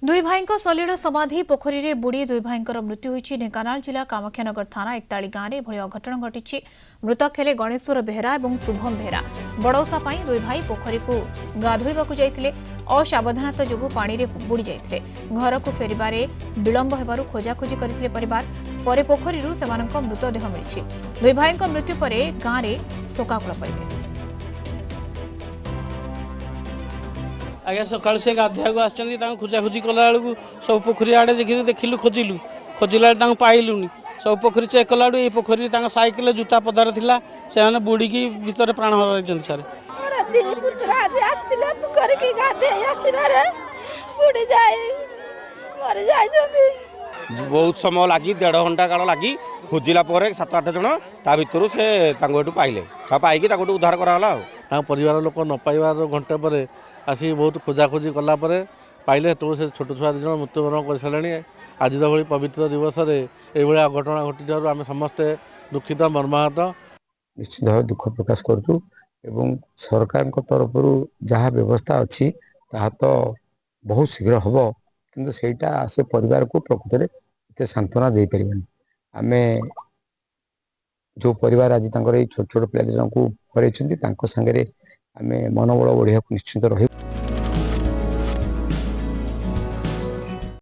दुई भाई सलील समाधि पोखरी में बुड़ी दुई भाई मृत्यु होती। ढेंकानाल जिला कामाख्यानगर थाना एकताली गांव में एभली अघटन घटी। मृतक हेले गणेश्वर बेहरा और शुभम बेहरा। बड़ौसा दुई भाई पोखरी को गाधोइबाकु जाइतिले। असावधानता जोगु पानी में बुड़ी जाइतिले। घर को फेरिबारे विलंब हेबारु खोजाखोजी करथिले परिवार। परे पोखरीरु सेमानंक मृतदेह मिलिछि। दुई भाई मृत्यु पर गांव में शोकाकुल परिवेश। आज्ञा सकाल से गाधिया को आसुँच खोजाखोजी कला बेलू सब पोखरी आड़े देखिलु खोजिलु खोजिला पाइलुनि सब पोखरी चेक कला ये पोखरी साइकेल जूता पदार थिला से बुड़ीकी भितर प्राण हराइछन सर। बहुत समय लगी 1.5 घंटा काल लगी खोजिला 7-8 जन ता भितर से पाइले पाई उद्धार कराला। परिवार लोक न पाइबार घंटे पर आसी बहुत खोजाखोजी कलापर पाइले तो से छोट छुआ 2 जन मृत्युवरण कर सारे। आज भली पवित्र दिवस ये अघटना घटी आम समस्ते दुखित मर्माहत। निश्चित भाव दुख प्रकाश करूँ एवं सरकार तरफ जहाँ व्यवस्था अच्छी ता तो बहुत शीघ्र हम किंतु सेटा से परिवार को प्रकृत में इतने सांत्वना दे पारे। आम जो परिवार आज छोट छोट पिला 2 जन को हरई सांगे आम मनोबल बढ़िया निश्चित रही।